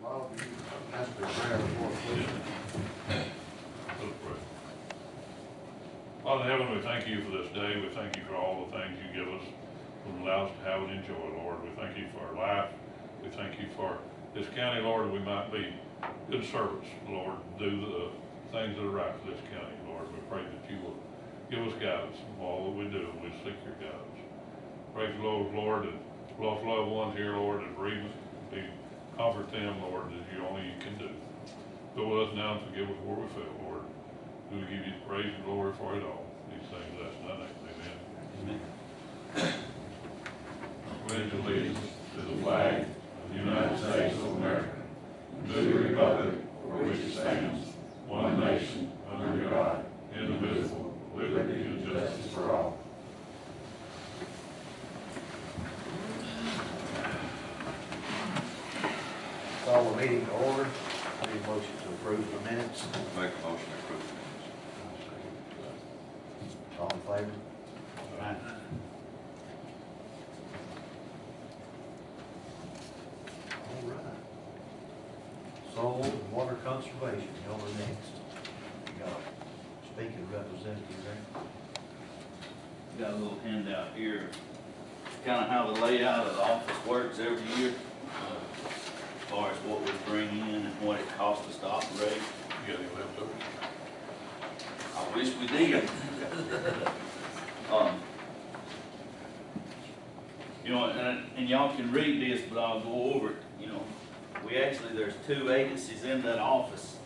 Bob, you asked for prayer before, please. Let's pray. Father in heaven, we thank you for this day. We thank you for all the things you give us and allow us to have and enjoy, Lord. We thank you for our life. We thank you for this county, Lord, we might be good servants, Lord, do the things that are right for this county, Lord. We pray that you will give us guidance in all that we do. We seek your guidance. Pray for those, Lord, and lost loved ones here, Lord, and bereavement. Comfort them, Lord, as you only can do. Go with us now and forgive us where we fail, Lord. We will give you praise and glory for it all. These things, that's none of it. Amen. Pledge allegiance to the flag of the United States of America, and to the republic for which it stands, one nation, under God, indivisible, with liberty and justice for all. Call the meeting to order. Need a motion to approve the minutes. Make a motion to approve the minutes. All in favor? Aye. All right. Soil and water conservation, y'all are next. You got a speaking representative there. Got a little handout here, kind of how the layout of the office works every year, as far as what we bring in and what it costs us to operate. You got any leftovers? I wish we did. You know, and y'all can read this, but I'll go over it. You know, there's two agencies in that office,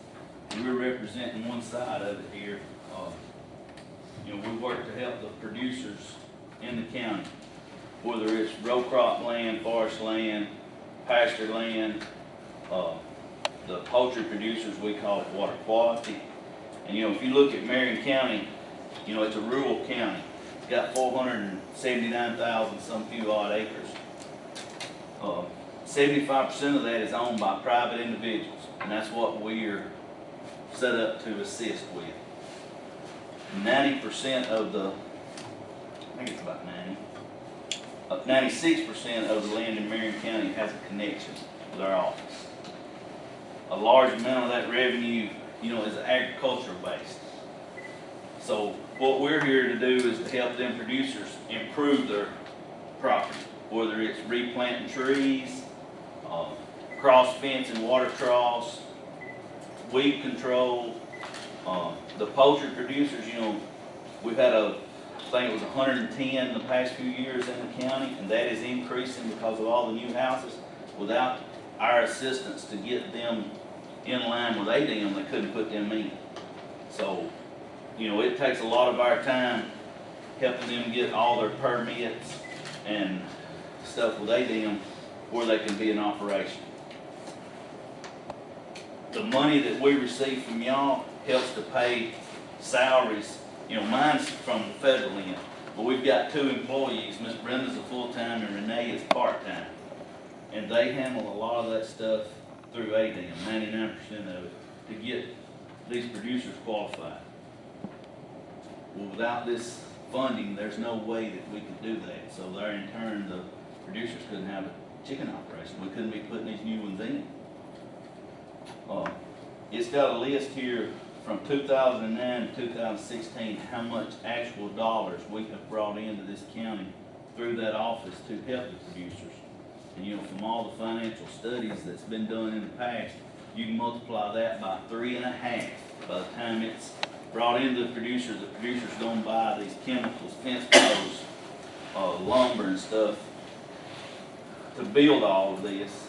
and we're representing one side of it here. You know, we work to help the producers in the county, whether it's row crop land, forest land, pasture land, the poultry producers, we call it water quality. And you know, if you look at Marion County, you know, it's a rural county. It's got 479,000 some few odd acres. 75% of that is owned by private individuals, and that's what we're set up to assist with. 90% of the, I think it's about 96% of the land in Marion County has a connection with our office. A large amount of that revenue, you know, is agricultural based. So what we're here to do is to help them producers improve their property, whether it's replanting trees, cross fencing water troughs, weed control. The poultry producers, you know, we've had I think it was 110 the past few years in the county, and that is increasing because of all the new houses. Without our assistance to get them in line with ADM, they couldn't put them in. So, you know, it takes a lot of our time helping them get all their permits and stuff with ADM where they can be in operation. The money that we receive from y'all helps to pay salaries. You know, mine's from the federal end, but we've got 2 employees. Miss Brenda's a full-time and Renee is part-time. And they handle a lot of that stuff through ADM, 99% of it, to get these producers qualified. Well, without this funding, there's no way that we could do that. So there, in turn, the producers couldn't have a chicken operation. We couldn't be putting these new ones in. It's got a list here from 2009 to 2016, how much actual dollars we have brought into this county through that office to help the producers. And you know, from all the financial studies that's been done in the past, you can multiply that by 3.5. By the time it's brought into the producers gonna buy these chemicals, fence posts, lumber and stuff to build all of this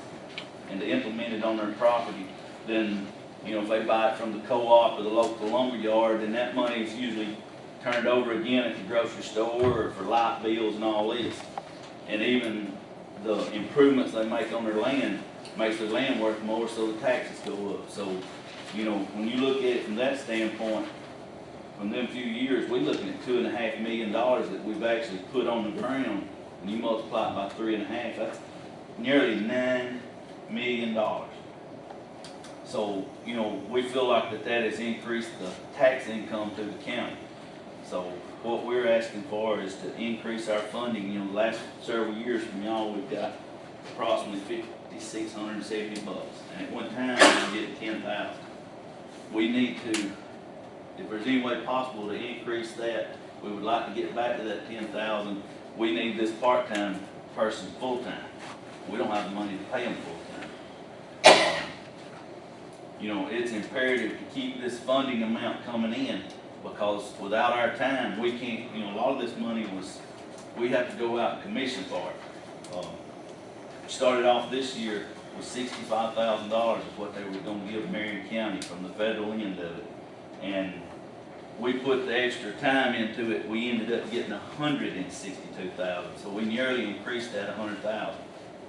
and to implement it on their property. Then, you know, if they buy it from the co-op or the local lumber yard, then that money is usually turned over again at the grocery store or for light bills and all this. And even the improvements they make on their land makes their land worth more, so the taxes go up. So, you know, when you look at it from that standpoint, from them few years, we're looking at $2.5 million that we've actually put on the ground, and you multiply it by 3.5, that's nearly $9 million. So, you know, we feel like that has increased the tax income to the county. So what we're asking for is to increase our funding. You know, the last several years from y'all, we've got approximately $5,670, and at one time, we did 10,000. We need to, if there's any way possible to increase that, we would like to get back to that 10,000. We need this part-time person full-time. We don't have the money to pay them full-time. You know, it's imperative to keep this funding amount coming in, because without our time, we can't, you know, a lot of this money was, we have to go out and commission for it. Started off this year with $65,000 is what they were gonna give Marion County from the federal end of it. And we put the extra time into it, we ended up getting $162,000. So we nearly increased that $100,000.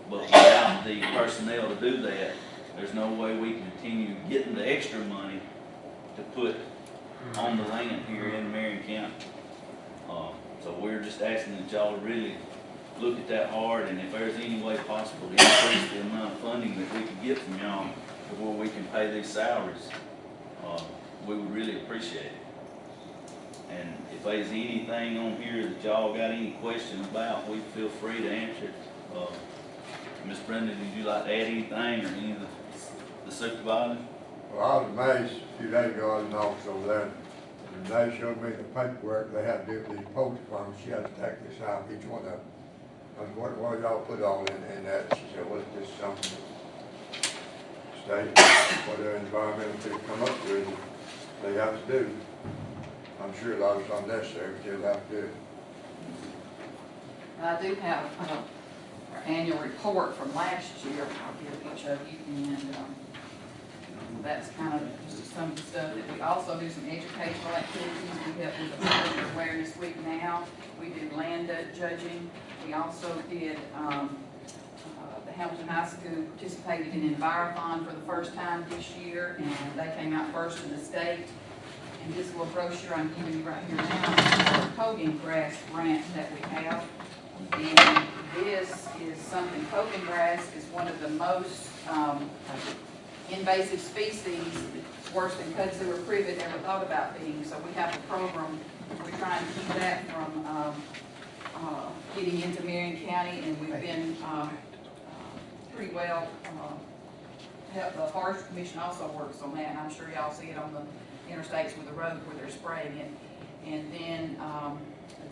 But without the personnel to do that, there's no way we can continue getting the extra money to put on the land here in Marion County. So we're just asking that y'all really look at that hard, and if there's any way possible to increase the amount of funding that we can get from y'all before we can pay these salaries, we would really appreciate it. And if there's anything on here that y'all got any question about, we feel free to answer it. Ms. Brenda, did you like to add anything, or any of the supervisors? Well, I was amazed a few days ago, I was in the office over there, and they showed me the paperwork they had to do with these poultry farms. She had to take this out, each one of them. I said, what y'all put all in that? She said, well, it's just something that state, whatever environmental people come up with, they have to do. I'm sure a lot of it's unnecessary, but they'll have to do it. I do have our annual report from last year. I'll give each of you, and that's kind of some of the stuff that we also do. Some educational activities. We help with the Public Awareness Week now. We do land judging. We also did the Hamilton High School participated in Envirothon for the first time this year, and they came out first in the state. And this little brochure I'm giving you right here now is the Kogan grass grant that we have. And this is something, Kogan grass is one of the most invasive species, worse than kudzu or privet ever thought about being. So we have a program, we're trying to keep that from getting into Marion County, and we've been pretty well, the Forest Commission also works on that, and I'm sure y'all see it on the interstates with the road where they're spraying it. And then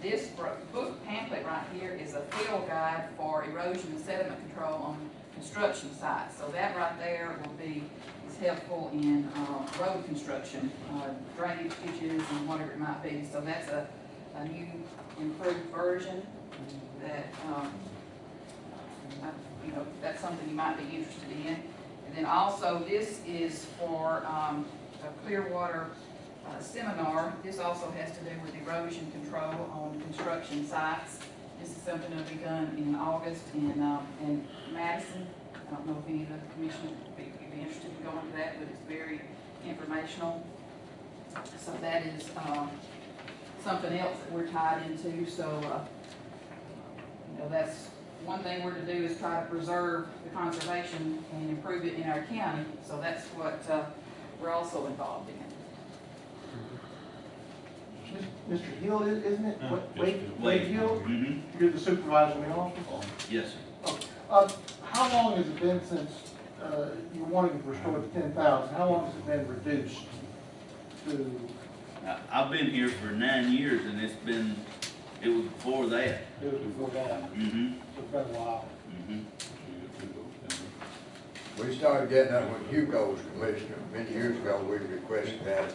this book pamphlet right here is a field guide for erosion and sediment control on construction sites. So that right there will be is helpful in road construction, drainage ditches and whatever it might be. So that's a new improved version that you know, that's something you might be interested in. And then also this is for a Clearwater seminar. This also has to do with erosion control on construction sites. This is something that'll be done in August in Madison. I don't know if any of the commission would be interested in going to that, but it's very informational. So that is something else that we're tied into. So you know, that's one thing we're to do is try to preserve the conservation and improve it in our county. So that's what we're also involved in. Mr. Hill, isn't it? Wade Hill? Mm-hmm. You're the supervisor in the office? Yes, sir. How long has it been since you're wanting to restore the 10,000? How long has it been reduced to? I've been here for 9 years, and it was before that. It was before that. Mm-hmm. It's been a while. Mm-hmm. We started getting that when Hugo was commissioner. Many years ago, we requested that.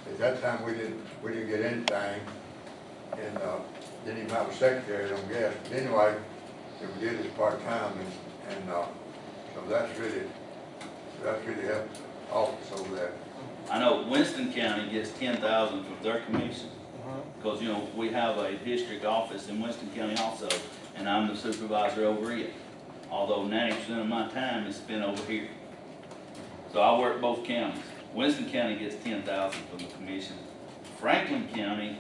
At that time, we didn't get anything, and didn't even have a secretary, I don't guess. But anyway, we did this part-time, and so that's really helped the office over there. I know Winston County gets 10,000 from their commission, because, you know, we have a district office in Winston County also, and I'm the supervisor over it. Although 90% of my time is spent over here. So I work both counties. Winston County gets 10,000 from the commission. Franklin County,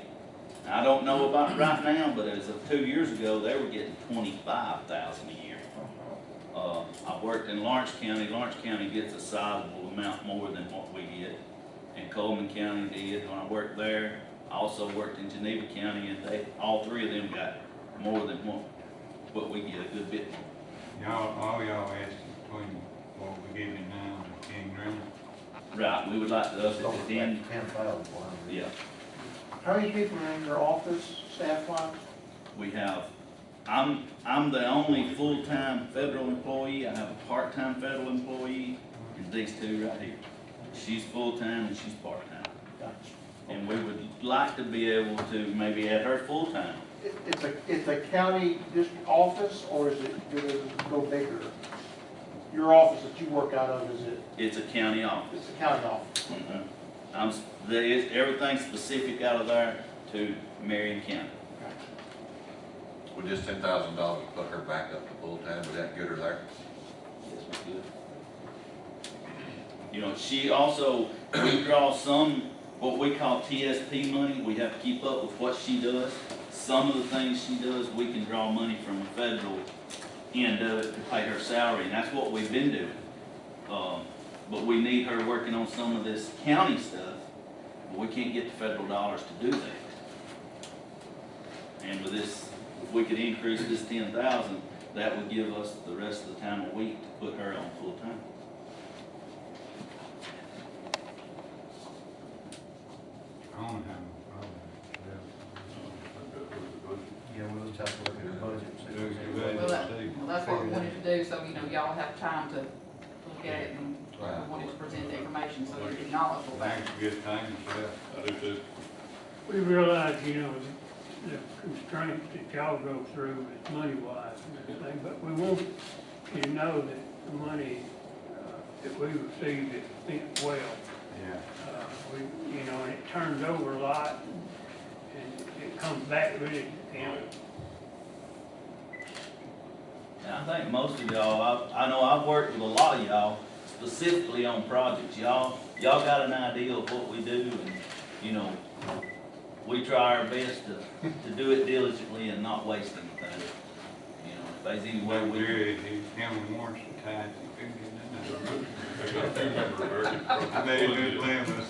I don't know about right now, but as of 2 years ago, they were getting 25,000 a year. I worked in Lawrence County. Lawrence County gets a sizable amount more than what we get. And Coleman County did when I worked there. I also worked in Geneva County, and all three of them got more than what we get, a good bit more. all y'all asking between what we give him now and 10 grand. Right, we would like to up it Over to 10, 10,000. yeah. How many people are in your office, staff-wise? We have, I'm the only full-time federal employee, I have a part-time federal employee, and these two right here. She's full-time and she's part-time. And we would like to be able to maybe add her full-time. It's a county district office, or does it go bigger? Your office that you work out of, is it, It's a county office. it's a county office? There is, everything specific out of there to Marion County. Would just $10,000 put her back up to full-time, would that get her there? Yes, we could. You know, she also, we draw some, what we call TSP money, we have to keep up with what she does. Some of the things she does, we can draw money from the federal end of it to pay her salary, and that's what we've been doing. But we need her working on some of this county stuff, but we can't get the federal dollars to do that. And with this, if we could increase this 10,000, that would give us the rest of the time a week to put her on full time. I don't have no problem. Yeah, we'll just have to look at the budget. and see what's in it. Well, that's what we wanted to do, so, you know, y'all have time to look at it, and we wanted to present the information so you're knowledgeable about it. Thanks, good thing, yeah. I do too. We realize, you know, the constraints that y'all go through is money-wise and everything, but we want you to know that the money that we receive is spent well. Yeah. We, you know, and it turns over a lot, and it comes back really, you know. And I think most of y'all, I know I've worked with a lot of y'all specifically on projects. Y'all got an idea of what we do, and, you know, we try our best to do it diligently and not waste anything. You know, if there's any way we Jerry, he's counting warrants to tithe, he couldn't get Very- I made a good plan with the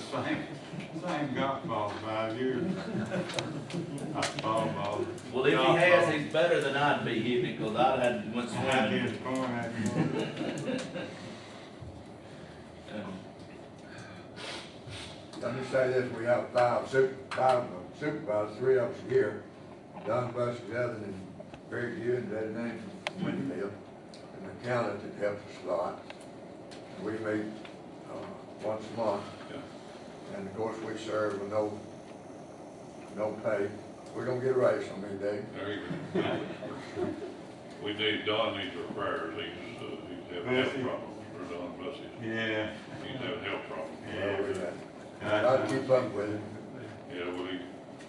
same golf ball 5 years. Ball. Well, if he has, he's better than I'd be here, because I'd had much I swimming. did scoring that year. Let me say this, we have five supervisors, 3 of us here, Don Buster, Evan, and Barry Hugh, and that name from Winfield, and the accountant that helps us a lot. We meet, once a month, and of course, we serve with no pay. We're gonna get a raise on me, Dave. There you go. We need, Don needs our prayers, he's having health problems, or Don, bless him. Yeah. He's having health problems. I'll keep up with it. Yeah, well,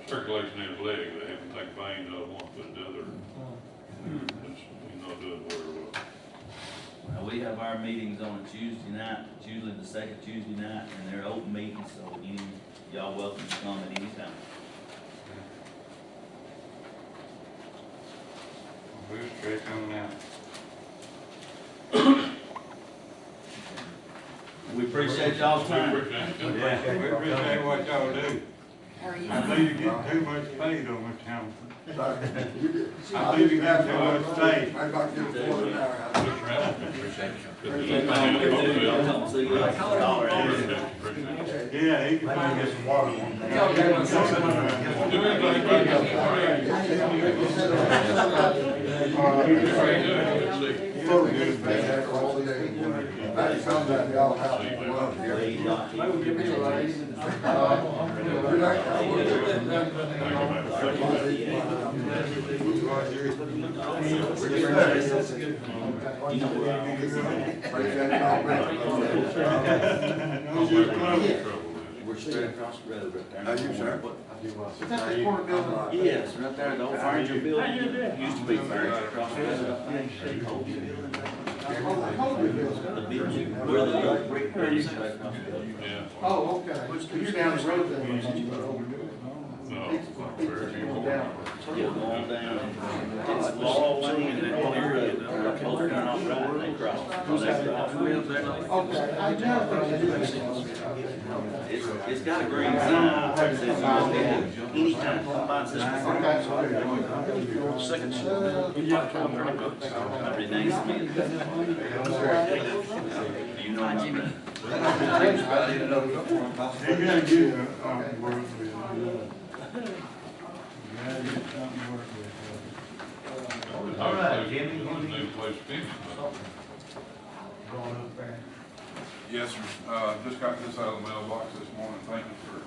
circulation in his leg, they have to take veins out of one, put the other. He's not doing very well. Now, we have our meetings on a Tuesday night, it's usually the second Tuesday night, and they're open meetings, so y'all welcome to come at any time. We'll straight on out. We appreciate y'all's time. We appreciate what y'all do. How are you? I think you get too much paid on this town. I I think you get too much paid. Maybe I can get a quarter an hour. I'll come see you. Yeah, he can find Get some water one day. That's something that y'all have to love here. You know where our office is at? Appreciate it already. We're straight across the road right there. How you, sir? Is that the corner building? Yes, right there, the old furniture building, used to be furniture across the road, I think, the old building. The building, where the old brick building is right across the road. Yeah. Oh, okay. You're down the road then. No, it's not fair anymore. Yeah, go on down. It's law lane and clear road. Both turn off right and they cross. Okay, I know. It's got a green sign that says you can get it anytime. Come by this one. Every name Smith. Do you know my friend? You gotta get something to work with. You gotta get something to work with. All right, Jimmy, You want a new place to finish, but going up there. Yes, sir. Just got this out of the mailbox this morning. Thank you for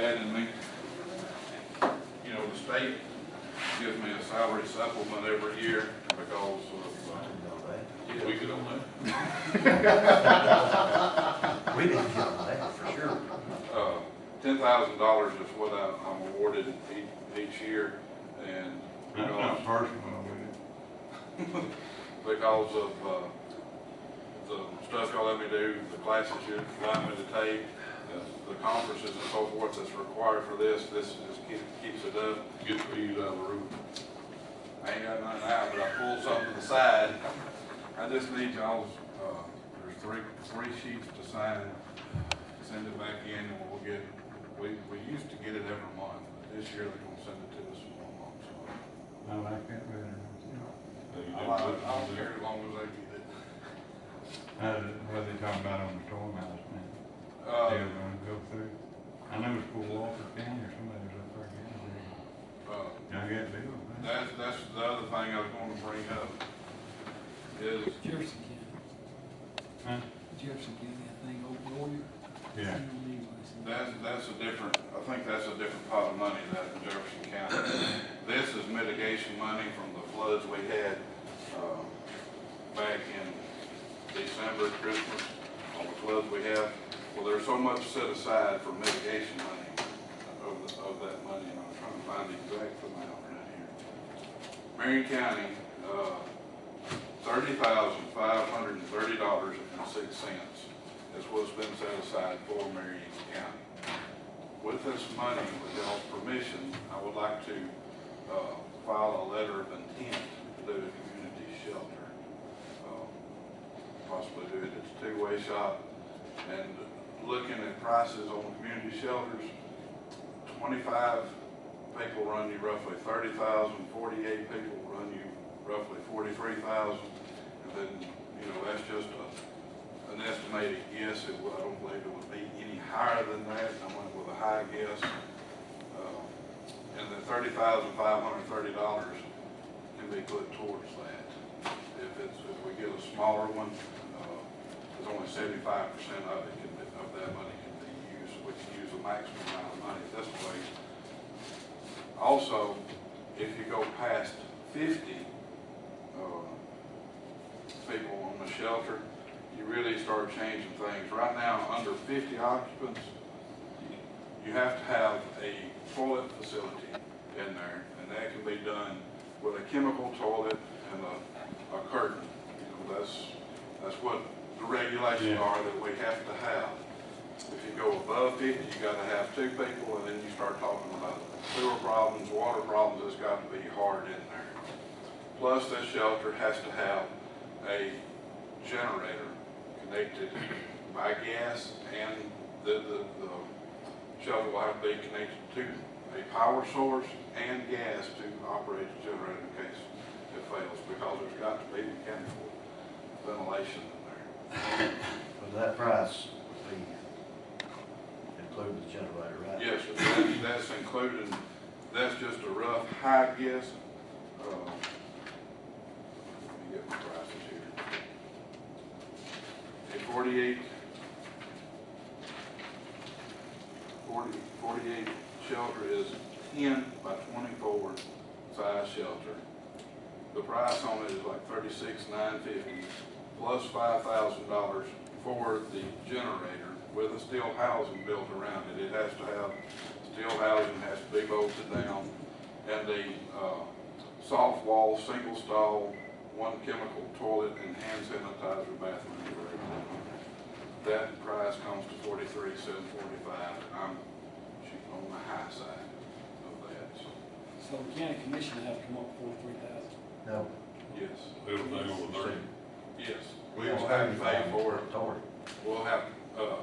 adding me. You know, the state gives me a salary supplement every year because of, we could own that. We didn't get on that for sure. $10,000 is what I'm awarded each year, and That's not personal with it. because of the stuff y'all let me do, the classes you allow me to take, the conferences and so forth that's required for this just keeps it up. Get the fees out of the roof. I ain't got nothing out, but I pulled something to the side. I just need y'all's, there's three sheets to sign. Send it back in and we'll get, we used to get it every month, but this year they're gonna send it to us in 1 month, so. I like that better. I don't care as long as they get it. What are they talking about on the stormhouse now? They're gonna go through. I know it's for Walker County or somebody was up there again. I got bills. That's the other thing I was gonna bring up is, Jefferson County. Huh? Jefferson County, I think, over Warrior. Yeah. that's a different, I think that's a different pot of money that in Jefferson County. This is mitigation money from the floods we had, back in December, Christmas, all the floods we have. Well, there's so much set aside for mitigation money of that money, and I'm trying to find the exact amount right here. Marion County, $30,530.06 is what's been set aside for Marion County. With this money, with y'all's permission, I would like to file a letter of intent to do a community shelter. Possibly do it, it's a two-way shop. And looking at prices on community shelters, 25 people run you roughly 30,000, 48 people run you roughly 43,000. And then, you know, that's just an estimated guess. I don't believe it would be any higher than that. I went with a high guess. And the $30,530 can be put towards that. If we get a smaller one, there's only 75% of it of that money can be used. We can use the maximum amount of money this way. Also, if you go past 50 people on the shelter, you really start changing things. Right now, under 50 occupants, you have to have a toilet facility in there, and that can be done with a chemical toilet and a curtain. You know, that's what the regulations are that we have to have. If you go above 50, you got to have 2 people, and then you start talking about sewer problems, water problems. It's got to be hard in there. Plus, this shelter has to have a generator connected by gas, and the shelter will have to be connected to a power source and gas to operate the generator in case it fails, because there's got to be mechanical ventilation in there. But that price would be include the generator, right? Yes, sir. That's included. That's just a rough high guess. Let me get my prices here. A 48 shelter is 10 by 24 size shelter. The price on it is like $36,950 plus $5,000 for the generator with a steel housing built around it. It has to have steel housing, has to be bolted down, and the soft wall, single stall, 1 chemical toilet and hand sanitizer bathroom. That price comes to $43,745. I'm shooting on the high side. So the county commission have to come up with $43,000. No. Yes, Everything over 30. yes. We will have to pay for it. We'll have to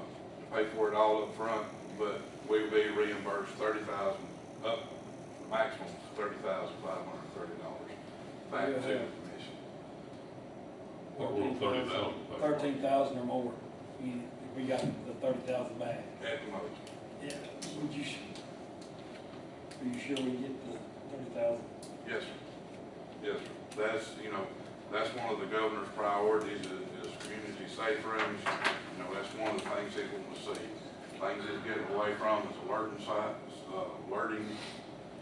pay for it all up front, but we'll be reimbursed $30,000, up, maximum $30,530 back to the commission. What will 30,000 pay for? 13,000 or more, if we got the 30,000 back. At the most. Yeah. Would you, are you sure we get the 30,000? Yes, sir. Yes, sir. That's, you know, that's one of the governor's priorities is community safe rooms. You know, that's one of the things he wants to see. Things he's getting away from is alerting sites, alerting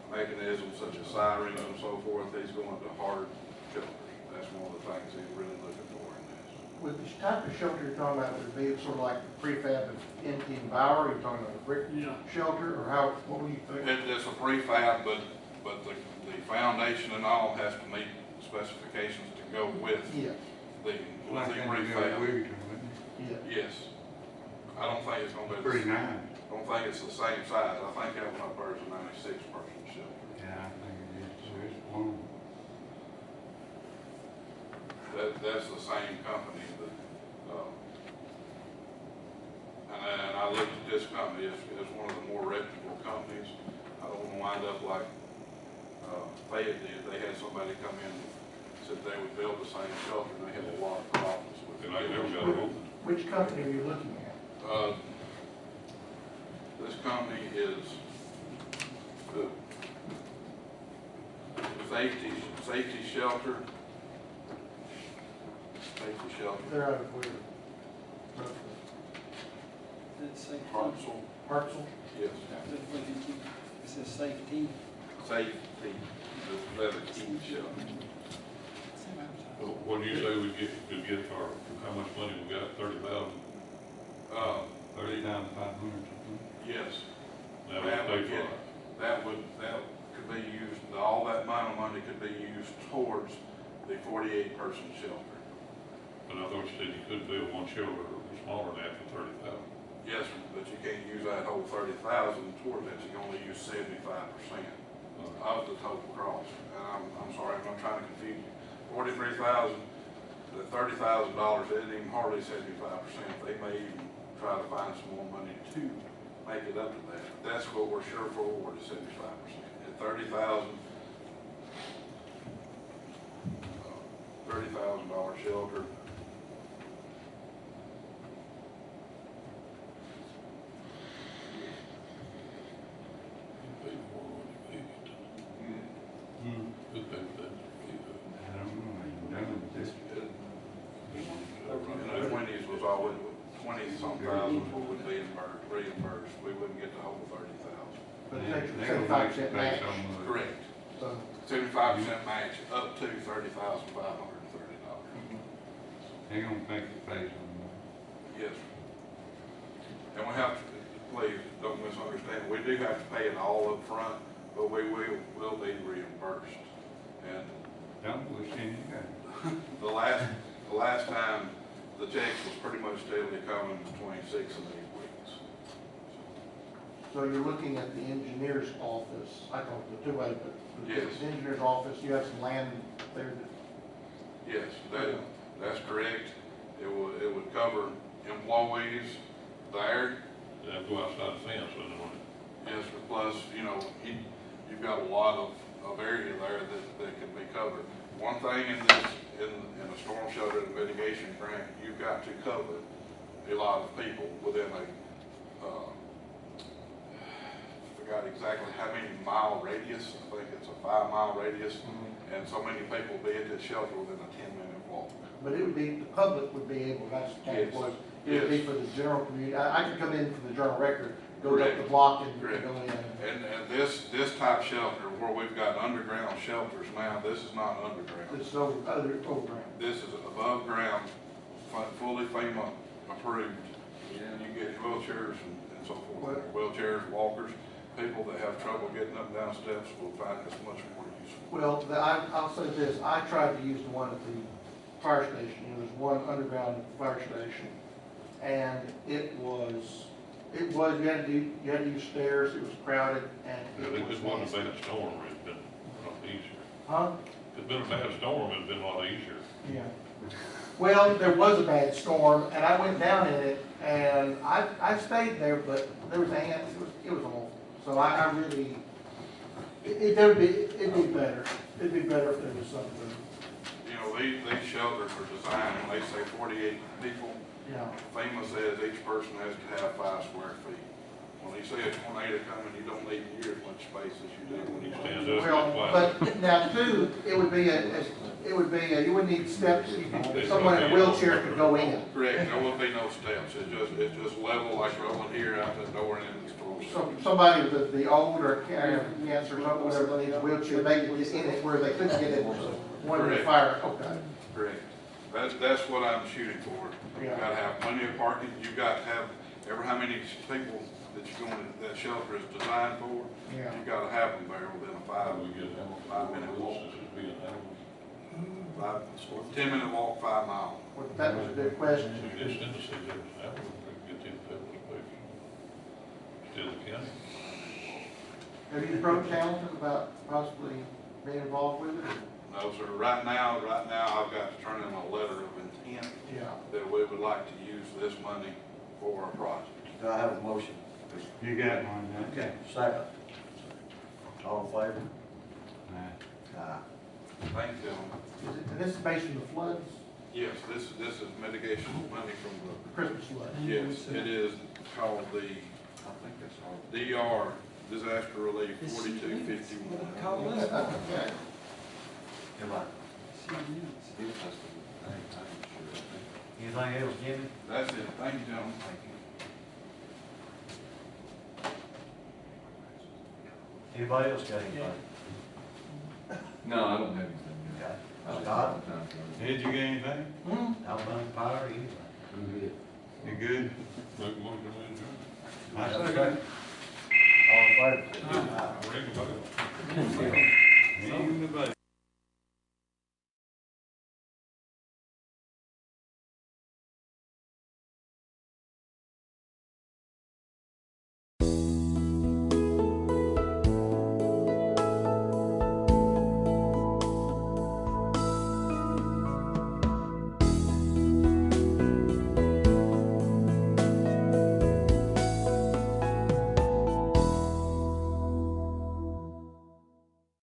mechanisms such as sirens and so forth. He's going to hard shelters. That's one of the things he's really looking for in this. With the type of shelter you're talking about, would it be sort of like the prefab of NT and Bauer? You're talking about a brick shelter, or how, what would you think? It's a prefab, but the foundation and all has to meet specifications to go with Yeah, the Like that, prefab. Wigton, wouldn't yeah. Yes. I don't think it's gonna be. it? Pretty nice. I don't think it's the same size. I think that one up there is a 96 person shelter. Yeah, I think it is, so it's warm. That's the same company that, and I looked at this company, it's one of the more reputable companies. I don't wanna wind up like, Fayette did. They had somebody come in and said they would build the same shelter, and they had a lot of problems with it. And I never got it open. Which company are you looking at? This company is Safety Shelter. Safety Shelter. They're out of where? It's safety. Hartsel. Hartsel? Yes. It says safety. Safety. The leather team shelter. Well, what do you say we get for how much money we got? 30,000? 30,500 something. Yes. That would pay for it. That could be used, all that amount of money could be used towards the 48-person shelter. But I thought you said you could build one shelter smaller than that for 30,000. Yes, sir, but you can't use that whole 30,000 towards that. You can only use 75% of the total cost. And I'm sorry, I'm not trying to confuse you. 43,000, the $30,000 isn't even hardly 75%. They may even try to find some more money to make it up to that. That's what we're sure for, is 75%. At $30,000 shelter. Could pay for that. I don't know, I ain't done it this. And the 20s was always 20-some thousand would be reimbursed. We wouldn't get the whole 30,000. But it takes They gonna 75% make match. some, Correct. So, 75% match up to $30,530. they gonna make it pay some. Yes, sir. And we have to, please, don't misunderstand, we do have to pay it all up front, but we will be reimbursed. And Don't listen, you got it. the last time, the checks was pretty much steadily coming between 6 and 8 weeks. so you're looking at the engineer's office, I don't know the two-way, but Yes. the engineer's office, you have some land there that, Yes, that's correct. It would cover employees there. They have to go outside the fence, wouldn't it? Yes, sir. Plus, you know, you've got a lot of area there that can be covered. One thing in a storm shelter and mitigation grant, you've got to cover a lot of people within forgot exactly how many mile radius. I think it's a 5-mile radius, and so many people will be at this shelter within a 10-minute walk. but it would be, the public would be able, that's the point Yes. was, it would be Yes. for the general community. I could come in from the Journal Record, go up Correct. the block and Correct. go in. And this type shelter, where we've got underground shelters now, this is not underground. It's over, other, overground. This is above ground, fully FEMA approved. And you get wheelchairs and so forth. Wheelchairs, walkers, people that have trouble getting up and down steps will find this much more useful. Well, I'll say this, I tried to use the one at the fire station, you know, there's one underground at the fire station, and you had to use stairs, it was crowded, and Yeah, it they was just wanted to nasty. be in a storm, it's been Huh? If it's been a bad storm, it'd been a lot easier. Yeah. Well, there was a bad storm, and I went down in it, and I stayed there, but there was ants, it was awful. So I really, it'd be better. It'd be better if there was something. You know, these shelters are designed, when they say 48 people, Yeah. FEMA says each person has to have 5 square feet. When you see a tornado coming, you don't need near as much space as you do when you stand Stand up. up. Well, but now too, it would be you would need steps, someone in a wheelchair could go in. Correct, there will be no steps, it's just level like rolling here out the door and in the store. So somebody with the old or cancer or something, whatever, needs a wheelchair, they could get in it where they couldn't get in one of the fire, okay. Correct. That's what I'm shooting for. You've got to have plenty of parking, you've got to have, ever how many people that you're going, that shelter is designed for, Yeah. you've got to have them there within a 5-minute walk. 10-minute walk, 5 miles. Well, that was a good question. So you just send us these, that would get them people to pay. Still the county. Have you approached Hamilton about possibly being involved with it? No, sir, right now, I've got to turn in a letter of intent Yeah. that we would like to use this money for a project. Do I have a motion? You got one, huh? Okay, second. All in favor? Nah. Aye. Thank you, gentlemen. And this is based on the floods, Yes, this is mitigation money from the Christmas floods. yes, it is called the I think that's all. DR, Disaster Relief 4251. Okay. Come on. Anything else, Jimmy? That's it, thank you, gentlemen. Thank you. Anybody else got anything? No, I don't have anything. Okay. Scott? Ed, you got anything? Alabama Power, anything? You good? Make a motion to adjourn. I Have a second. All in favor? Aye. Ring the bell. Ring the bell.